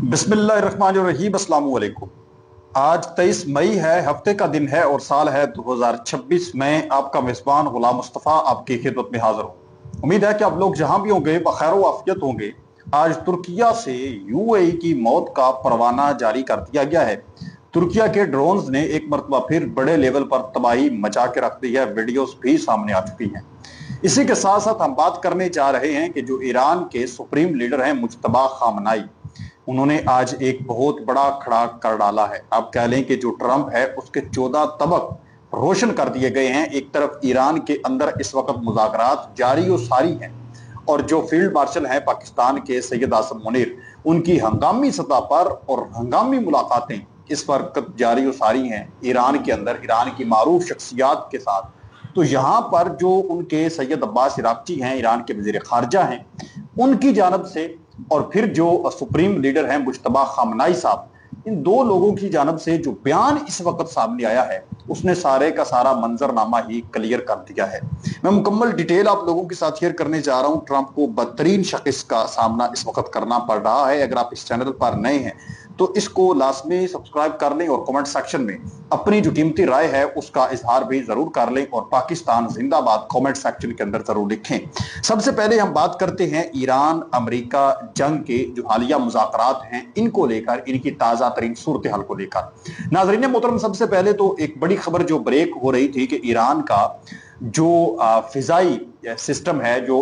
बिस्मिल्लाहिर्रहमानिर्रहीम, अस्सलाम वालेकुम। आज 23 मई है, हफ्ते का दिन है और साल है 2026 में। आपका मेजबान गुलाम मुस्तफ़ा आपकी खिदमत में हाजिर हूँ। उम्मीद है कि आप लोग जहां भी होंगे बखैर व आफियत होंगे। आज तुर्किया से यूएई की मौत का परवाना जारी कर दिया गया है। तुर्किया के ड्रोन्स ने एक मरतबा फिर बड़े लेवल पर तबाही मचा के रख दी है। वीडियोस भी सामने आ चुकी हैं। इसी के साथ साथ हम बात करने जा रहे हैं कि जो ईरान के सुप्रीम लीडर हैं मुज्तबा खामनाई, उन्होंने आज एक बहुत बड़ा खड़ा कर डाला है। आप कह लें कि जो ट्रंप है उसके 14 तबक रोशन कर दिए गए हैं। एक तरफ ईरान के अंदर इस वक्त मुज़ाकरात जारी और सारी हैं और जो फील्ड मार्शल हैं पाकिस्तान के सैयद आसिम मुनीर, उनकी हंगामी सतह पर और हंगामी मुलाकातें इस वक्त जारी और सारी हैं ईरान के अंदर, ईरान की मारूफ शख्सियात के साथ। तो यहाँ पर जो उनके सैयद अब्बास इराक्ची हैं, ईरान के वजीर खारजा हैं, उनकी जानब से और फिर जो सुप्रीम लीडर हैं मुज्तबा खामनाई साहब, इन दो लोगों की जानब से जो बयान इस वक्त सामने आया है उसने सारे का सारा मंजरनामा ही क्लियर कर दिया है। मैं मुकम्मल डिटेल आप लोगों के साथ शेयर करने जा रहा हूं। ट्रंप को बदतरीन शख्स का सामना इस वक्त करना पड़ रहा है। अगर आप इस चैनल पर नए हैं तो इसको लाजमी सब्सक्राइब कर लें और कमेंट सेक्शन में अपनी जो कीमती राय है उसका इजहार भी जरूर कर लें और पाकिस्तान जिंदाबाद कमेंट सेक्शन के अंदर जरूर लिखें। सबसे पहले हम बात करते हैं ईरान अमेरिका जंग के जो हालिया मुज़ाकरात हैं इनको लेकर, इनकी ताजा तरीन सूरत हाल को लेकर। नाज़रीन मोहतरम, सबसे पहले तो एक बड़ी खबर जो ब्रेक हो रही थी कि ईरान का जो फिजाई सिस्टम है, जो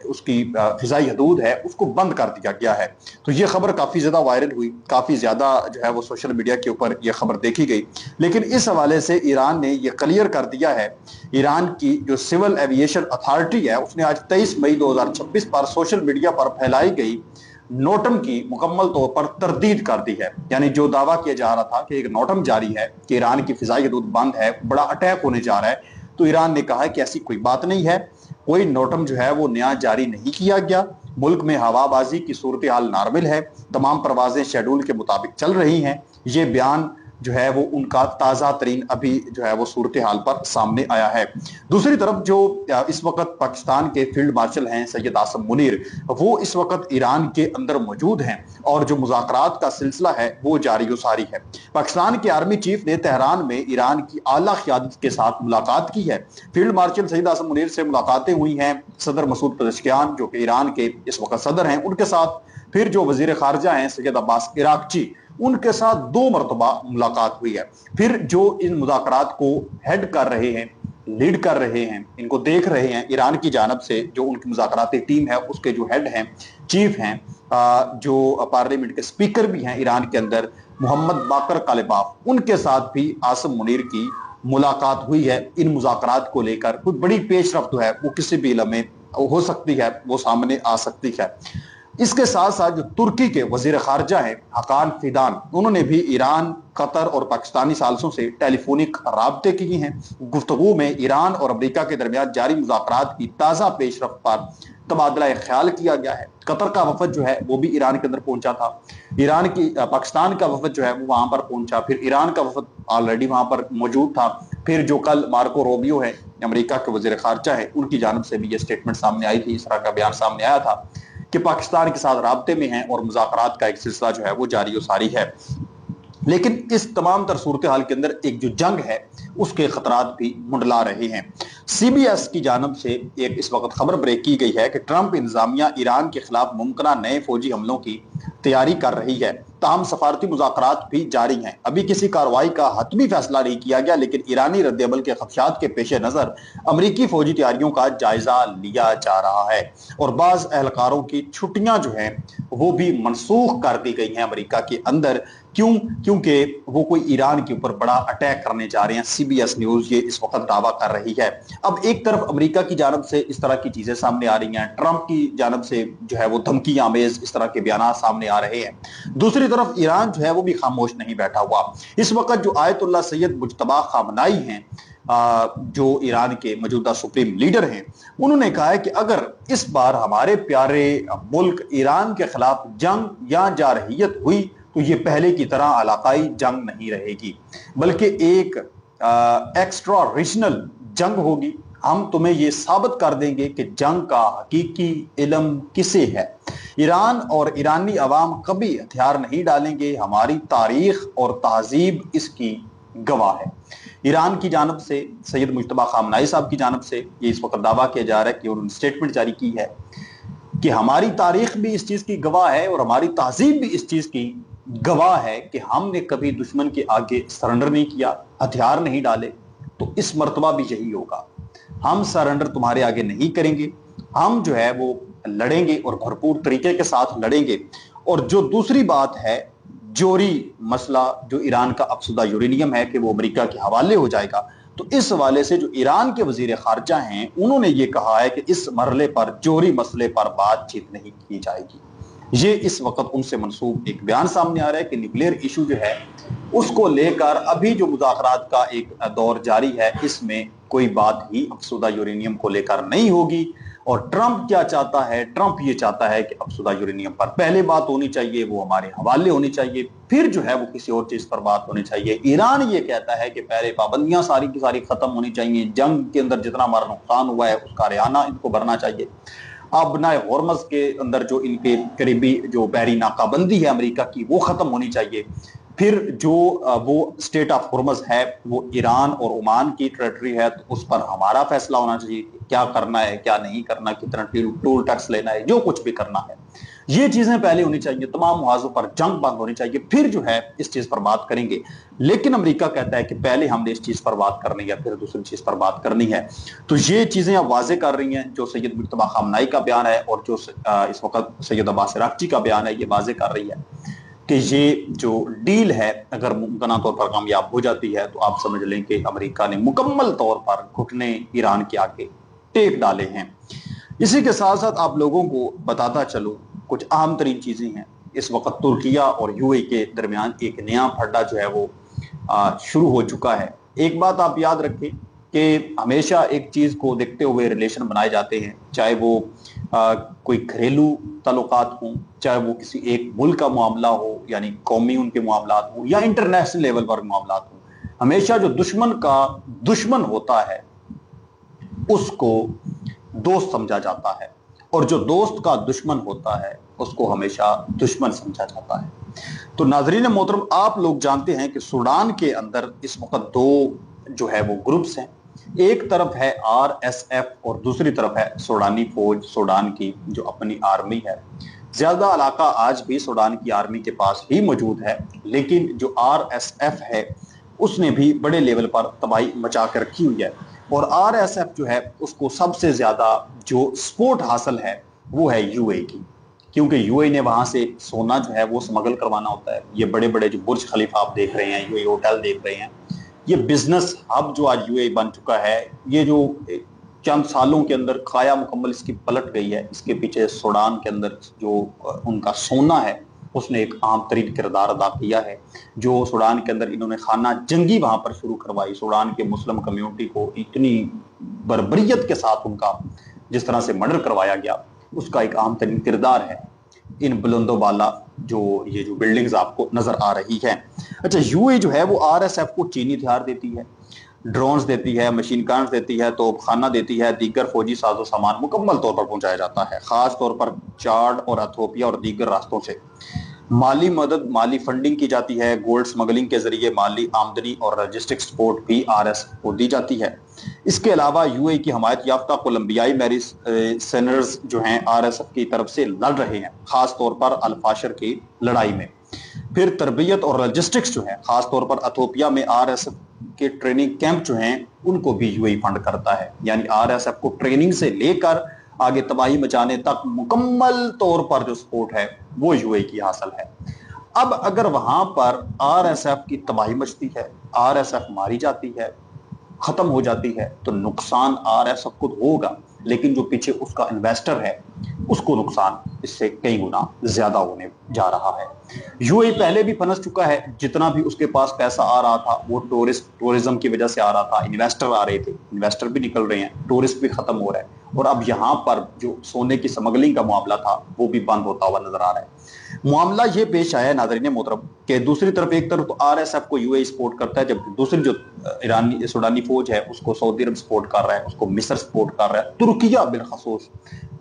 उसकी फिजाई हदूद है, उसको बंद कर दिया गया है। तो ये खबर काफी ज्यादा वायरल हुई, काफी ज्यादा जो है वो सोशल मीडिया के ऊपर ये खबर देखी गई। लेकिन इस हवाले से ईरान ने ये क्लियर कर दिया है, ईरान की जो सिविल एविएशन अथॉरिटी है उसने आज 23 मई 2026 पर सोशल मीडिया पर फैलाई गई नोटम की मुकम्मल तौर पर तरदीद कर दी है। यानी जो दावा किया जा रहा था कि एक नोटम जारी है कि ईरान की फिजाई हदूद बंद है, बड़ा अटैक होने जा रहा है, तो ईरान ने कहा है कि ऐसी कोई बात नहीं है, कोई नोटम जो है वो नया जारी नहीं किया गया। मुल्क में हवाबाजी की सूरत हाल नॉर्मल है, तमाम परवाजें शेड्यूल के मुताबिक चल रही हैं। ये बयान जो है वो उनका ताज़ा तरीन अभी जो है वो सूरत हाल पर सामने आया है। दूसरी तरफ जो इस वक्त पाकिस्तान के फील्ड मार्शल हैं सैयद आसिम मुनीर, वो इस वक्त ईरान के अंदर मौजूद हैं और जो मुज़ाकरात का सिलसिला है वो जारी व सारी है। पाकिस्तान के आर्मी चीफ ने तेहरान में ईरान की आला क़यादत के साथ मुलाकात की है। फील्ड मार्शल सैयद आसिम मुनीर से मुलाकातें हुई हैं सदर मसूद पेज़ेश्कियान जो कि ईरान के इस वक्त सदर हैं, उनके साथ। फिर जो वजीर खारजा हैं सैयद अब्बास इराक्ची, उनके साथ 2 मरतबा मुलाकात हुई है। फिर जो इन मुज़ाकरात को हेड कर रहे हैं, लीड कर रहे हैं, इनको देख रहे हैं ईरान की जानब से जो उनकी मुज़ाकराती टीम है उसके जो हेड हैं, चीफ हैं, जो पार्लियामेंट के स्पीकर भी हैं ईरान के अंदर, मोहम्मद बाकर कालिबाफ, उनके साथ भी आसिम मुनीर की मुलाकात हुई है। इन मुज़ाकरात को लेकर कोई बड़ी पेशरफ्त है वो किसी भी लम्हे हो सकती है, वो सामने आ सकती है। इसके साथ साथ जो तुर्की के वजीर खारजा हैं हकान फिदान, उन्होंने भी ईरान, कतर और पाकिस्तानी सालसों से टेलीफोनिक राब्ते किए हैं। गुफ्तगू में ईरान और अमेरिका के दरमियान जारी मुज़ाकरात की ताज़ा पेशरफ्त पर तबादला ख्याल किया गया है। कतर का वफद जो है वो भी ईरान के अंदर पहुंचा था, पाकिस्तान का वफद जो है वो वहां पर पहुंचा, फिर ईरान का वफद ऑलरेडी वहां पर मौजूद था। फिर जो कल मार्को रोबियो है अमेरिका के वजीर खारजा है, उनकी जानब से भी ये स्टेटमेंट सामने आई थी, इस तरह का बयान सामने आया था कि पाकिस्तान के साथ राब्ते में हैं और मुज़ाकरात का एक सिलसिला जो है वो जारी व सारी है। लेकिन इस तमाम तर सूरत हाल के अंदर एक जो जंग है उसके खतरात भी मुंडला रहे हैं। CBS की जानब से एक इस वक्त खबर ब्रेक की गई है कि ट्रंप इंतजामिया ईरान के खिलाफ मुमकिन नए फौजी हमलों की तैयारी कर रही है। ताहम सफारती मुज़ाकरात भी जारी हैं। अभी किसी कार्रवाई का हतमी फैसला नहीं किया गया, लेकिन ईरानी रद्द-ए-अमल के खदशात के पेश नज़र अमरीकी फौजी तैयारियों का जायजा लिया जा रहा है और बाज़ एहलकारों की छुट्टियां जो हैं वो भी मनसूख कर दी गई हैं अमरीका के अंदर। क्योंकि वो कोई ईरान के ऊपर बड़ा अटैक करने जा रहे हैं। CBS न्यूज़ ये इस वक्त दावा कर रही है। अब एक तरफ अमेरिका की जानब से इस तरह की चीजें सामने आ रही हैं, ट्रंप की जानब से जो है वो धमकी आमेज इस तरह के बयान सामने आ रहे हैं। दूसरी तरफ ईरान जो है वो भी खामोश नहीं बैठा हुआ। इस वक्त जो आयतुल्लाह सैयद मुज्तबा खामनाई हैं, जो ईरान के मौजूदा सुप्रीम लीडर हैं, उन्होंने कहा है कि अगर इस बार हमारे प्यारे मुल्क ईरान के खिलाफ जंग या जारहियत हुई तो ये पहले की तरह इलाकाई जंग नहीं रहेगी, बल्कि एक एक्स्ट्रा रीजनल जंग होगी। हम तुम्हें ये साबित कर देंगे कि जंग का हकीकी इल्म किसे है। ایران اور ایرانی عوام کبھی ہتھیار نہیں ڈالیں گے، ہماری تاریخ اور تہذیب اس کی گواہ ہے۔ ایران کی جانب سے سید مجتبیٰ خامنہئی صاحب کی جانب سے یہ اس وقت دعویٰ کیا جا رہا ہے کہ انہوں نے اسٹیٹمنٹ جاری کی ہے کہ ہماری تاریخ بھی اس چیز کی گواہ ہے اور ہماری تہذیب بھی اس چیز کی گواہ ہے کہ ہم نے کبھی دشمن کے آگے سرنڈر نہیں کیا، ہتھیار نہیں ڈالے۔ تو اس مرتبہ بھی یہی ہوگا، ہم سرنڈر تمہارے آگے نہیں کریں گے، ہم جو ہے وہ لڑیں گے اور بھرپور طریقے کے ساتھ لڑیں گے۔ اور جو دوسری بات ہے جوہری مسئلہ جو ایران کا افسردہ یورینیم ہے کہ وہ امریکہ کے حوالے ہو جائے گا، تو اس حوالے سے جو ایران کے وزیر خارجہ ہیں انہوں نے یہ کہا ہے کہ اس مرحلے پر جوہری مسئلے پر بات چیت نہیں کی جائے گی۔ یہ اس وقت ان سے منسوب ایک بیان سامنے آ رہا ہے کہ نیوکلیئر ایشو جو ہے اس کو لے کر ابھی جو مذاکرات کا ایک دور جاری ہے اس میں کوئی بات ہی افسردہ یورینیم کو لے کر نہیں ہوگی۔ اور ٹرمپ کیا چاہتا ہے؟ ٹرمپ یہ چاہتا ہے کہ افسردہ یورینیم پر پہلے بات ہونی چاہیے، وہ ہمارے حوالے ہونی چاہیے، پھر جو ہے وہ کسی اور چیز پر بات ہونی چاہیے۔ ایران یہ کہتا ہے کہ پہلے پابندیاں ساری کی ساری ختم ہونی چاہیے، جنگ کے اندر جتنا ہمارا نقصان ہوا ہے اس کا ریانہ ان کو بھرنا چاہیے۔ ابنائے ہورمز کے اندر جو ان کے قریبی جو بحری ناکہ بندی ہے امریکہ کی وہ ختم ہونی چاہیے۔ پھر جو وہ اسٹیٹ آف ہورمز ہے وہ ایران اور عمان کی ٹریٹری ہے، تو اس پر ہمارا فیصلہ ہونا چاہیے کہ کیا کرنا ہے کیا نہیں کرنا، کتنا ٹول ٹیکس لینا ہے، جو کچھ بھی کرنا ہے یہ چیزیں پہلے ہونی چاہیے، تمام محاذوں پر جنگ بند ہونی چاہیے، پھر جو ہے اس چیز پر بات کریں گے۔ لیکن امریکہ کہتا ہے کہ پہلے ہم نے اس چیز پر بات کرنی ہے پھر دوسری چیز پر بات کرنی ہے۔ تو یہ چیزیں اب واضح کر رہی ہیں، جو سید مجتبیٰ خامنہئی کا بیان ہے اور جو اس وقت سید عباس عراقچی کا بیان ہے، یہ واضح کر رہی ہے کہ یہ جو ڈیل ہے اگر ممکنہ طور پر کامیاب ہو جاتی ہے تو آپ سمجھ لیں کہ امریکہ نے مکمل طور پر گھٹنے ایران کے آگے ٹیک ڈالے ہیں۔ اسی کے ساتھ ساتھ آپ لوگوں کو بتاتا چلوں کچھ اہم ترین چیزیں ہیں۔ اس وقت ترکیہ اور یو اے کے درمیان ایک نیا پھڈا جو ہے وہ شروع ہو چکا ہے۔ ایک بات آپ یاد رکھیں کہ ہمیشہ ایک چیز کو دیکھتے ہوئے ریلیشن بنائے جاتے ہیں، چاہے وہ کوئی گھریلو تعلقات ہوں، چاہے وہ کسی ایک ملک کا معاملہ ہو یعنی قومی ان کے معاملات ہوں یا انٹرنیشنل لیول پر معاملات ہوں، ہمیشہ جو دشمن کا دشمن ہوتا ہے اس کو دوست سمجھا جاتا ہے، اور جو دوست کا دشمن ہوتا ہے اس کو ہمیشہ دشمن سمجھا جاتا ہے۔ تو ناظرین محترم، آپ لوگ جانتے ہیں کہ سوڈان کے اندر اس وقت دو جو ہے وہ گروپس ہیں، ایک طرف ہے RSF اور دوسری طرف ہے سوڈانی فوج، سوڈان کی جو اپنی آرمی ہے۔ زیادہ علاقہ آج بھی سوڈان کی آرمی کے پاس ہی موجود ہے، لیکن جو RSF ہے اس نے بھی بڑے لیول پر تباہی مچا کر رکھی ہوئی ہے، اور RSF جو ہے اس کو سب سے زیادہ جو سپورٹ حاصل ہے وہ ہے یو اے کی، کیونکہ یو اے نے وہاں سے سونا جو ہے وہ سمگل کروانا ہوتا ہے۔ یہ بڑے بڑے جو برج خلیفہ آپ دیکھ رہے ہیں، یو اے ہوٹل دیکھ رہے ہیں، یہ بزنس ہب جو آج یو اے بن چکا ہے، یہ جو چند سالوں کے اندر کھایا مکمل اس کی پلٹ گئی ہے، اس کے پیچھے سوڈان کے اندر جو ان کا سونا ہے اس نے ایک اہم ترین کردار ادا کیا ہے۔ جو سوڈان کے اندر انہوں نے خانہ جنگی وہاں پر شروع کروائی، سوڈان کے مسلم کمیونٹی کو اتنی بربریت کے ساتھ ان کا جس طرح سے مرڈر کروایا گیا، اس کا ایک اہم ترین کردار ہے ان بلند و بالا جو یہ جو بلڈنگز آپ کو نظر آ رہی ہیں۔ اچھا، یو اے جو ہے وہ RSF کو چینی ہتھیار دیتی ہے، ڈرونز دیتی ہے، مشین گنز دیتی ہے، توپ خانہ دیتی ہے، دیگر فوجی ساز و سامان مکمل طور پر پہنچایا جاتا ہے، خاص طور پر چاڈ اور ایتھوپیا اور دیگر راستوں سے۔ مالی مدد، مالی فنڈنگ کی جاتی ہے، گولڈ سمگلنگ کے ذریعے مالی آمدنی اور لاجسٹک سپورٹ بھی RSF کو دی جاتی ہے۔ اس کے علاوہ یو اے کی حمایت یافتہ کولمبیائی میری سینرز جو ہیں RSF کی طرف سے لڑ رہے ہیں، خاص طور پر الفاشر کی لڑائی میں۔ پھر تربیت اور لاجسٹکس جو ہیں، خاص طور پر ایتھوپیا میں RSF کے ٹریننگ کیمپ جو ہیں ان کو بھی یو اے فنڈ کرتا ہے، یعنی RSF کو ٹریننگ سے لے کر آگے تباہی مچانے تک مکمل طور پر جو سپورٹ ہے وہ یو اے کی حاصل ہے۔ اب اگر وہاں پر RSF کی تباہی مچتی ہے، RSF ماری جاتی ہے، ختم ہو جاتی ہے، تو نقصان RSF کو ہوگا، لیکن جو پیچھے اس کا انویسٹر ہے اس کو نقصان اس سے کئی گنا زیادہ ہونے جا رہا ہے۔ یو اے پہلے بھی پھنس چکا ہے، جتنا بھی اس کے پاس پیسہ آ رہا تھا وہ ٹورزم کی وجہ سے آ رہا تھا، انویسٹر آ رہے تھے، انویسٹر بھی نکل رہے ہیں، ٹورسٹ بھی ختم ہو رہا ہے، اور اب یہاں پر جو سونے کی سمگلنگ کا معاملہ تھا وہ بھی بند ہوتا ہوا نظر آ رہا ہے۔ मामला ये पेश आया है नाज़रीन मोहतरम कि दूसरी तरफ एक तरफ तो आरएसएफ को यूएई सपोर्ट करता है, जबकि दूसरी जो ईरानी सूडानी फौज है उसको सऊदी अरब सपोर्ट कर रहा है, उसको मिस्र सपोर्ट कर रहा है, तुर्किया बिलखसूस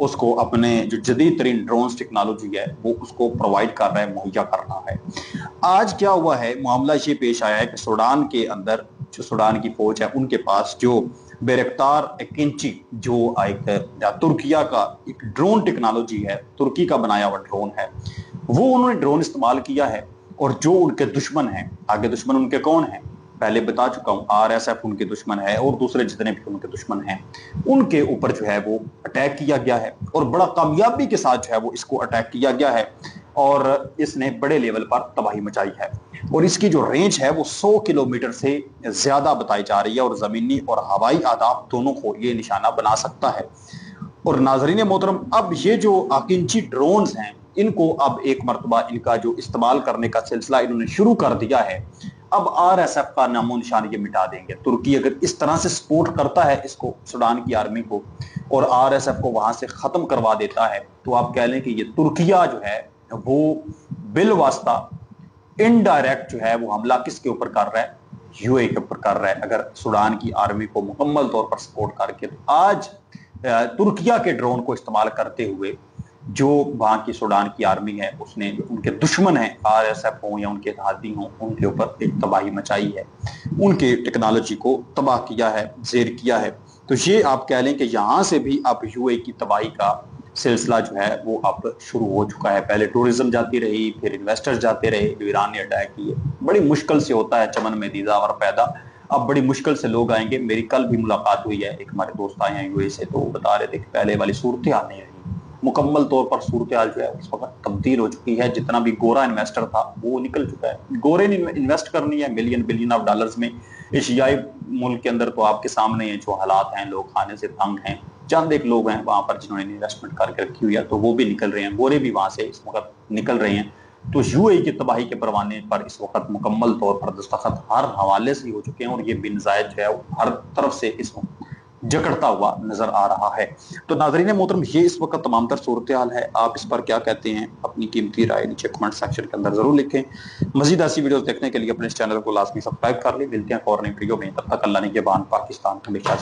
उसको अपने जो जदीद तरीन ड्रोन्स टेक्नोलॉजी है वो उसको प्रोवाइड कर रहा है, मुहैया कर रहा है। आज क्या हुआ है, मामला ये पेश आया है कि सूडान के अंदर जो सूडान की फौज है उनके पास जो बैरक्तार एकिंची जो एक तुर्किया का एक ड्रोन टेक्नोलॉजी है, तुर्की का बनाया हुआ ड्रोन है, वो उन्होंने ड्रोन इस्तेमाल किया है। और जो उनके दुश्मन हैं, आगे दुश्मन उनके कौन हैं पहले बता चुका हूं, आरएसएफ उनके दुश्मन है और दूसरे जितने भी उनके दुश्मन हैं उनके ऊपर जो है वो अटैक किया गया है और बड़ा कामयाबी के साथ जो है वो इसको अटैक किया गया है और इसने बड़े लेवल पर तबाही मचाई है। और इसकी जो रेंज है वो 100 किलोमीटर से ज्यादा बताई जा रही है और जमीनी और हवाई आदाब दोनों को ये निशाना बना सकता है। और नाजरीन मोहतरम, अब ये जो आकिंची ड्रोन्स हैं इनको अब एक मरतबा इनका जो इस्तेमाल करने का सिलसिला इन्होंने शुरू कर दिया है। अब आरएसएफ का नामो निशान ये मिटा देंगे। तुर्की अगर इस तरह से सपोर्ट करता है इसको, सूडान की आर्मी को, और आरएसएफ को वहां से खत्म करवा देता है, तो आप कह लें कि ये तुर्किया जो है वो बिल वास्ता इनडायरेक्ट जो है वो हमला किसके ऊपर कर रहा है, यूएई के ऊपर कर रहा है। अगर सूडान की आर्मी को मुकम्मल तौर पर सपोर्ट करके, तो आज तुर्किया के ड्रोन को इस्तेमाल करते हुए जो वहां की सूडान की आर्मी है उसने उनके दुश्मन है, आरएसएफ हो या उनके इत्तेहादी हो, उनके ऊपर एक तबाही मचाई है, उनके टेक्नोलॉजी को तबाह किया है, जेर किया है। तो ये आप कह लें कि यहाँ से भी अब यूएई की तबाही का सिलसिला जो है वो अब शुरू हो चुका है। पहले टूरिज्म जाती रही, फिर इन्वेस्टर्स जाते रहे, जो ईरान ने अटैक किए। बड़ी मुश्किल से होता है चमन में दीदा और पैदा, अब बड़ी मुश्किल से लोग आएंगे। मेरी कल भी मुलाकात हुई है, एक हमारे दोस्त आए हैं यूएई से, तो वो बता रहे थे कि पहले वाली सूरत हाल नहीं रही, मुकम्मल तौर पर सूरत हाल जो है उस वक्त तब्दील हो चुकी है। जितना भी गोरा इन्वेस्टर था वो निकल चुका है। गोरे ने इन्वेस्ट करनी है मिलियन बिलियन ऑफ डॉलर्स में एशियाई मुल्क के अंदर, तो आपके सामने है जो हालात हैं, लोग खाने से तंग हैं। चंद एक लोग हैं वहां पर जिन्होंने इन्वेस्टमेंट करके रखी हुई है, तो वो भी निकल रहे हैं, गोरे भी वहां से इस वक्त निकल रहे हैं। तो यूएई की तबाही के परवाने पर इस वक्त मुकम्मल तौर पर दस्तखत हर हवाले से हो चुके हैं और ये बिन जायद जो है हर तरफ से इस जकड़ता हुआ नजर आ रहा है। तो नाज़रीन मोहतरम, ये इस वक्त तमाम तर सूरत हाल है। आप इस पर क्या कहते हैं, अपनी कीमती राय नीचे कमेंट सेक्शन के अंदर जरूर लिखें। मजीद ऐसी वीडियोस देखने के लिए अपने इस चैनल को लाजमी सब्सक्राइब कर लें। मिलते हैं और नई वीडियो में, तब तक अल्लाह ने के बान पाकिस्तान हमेशा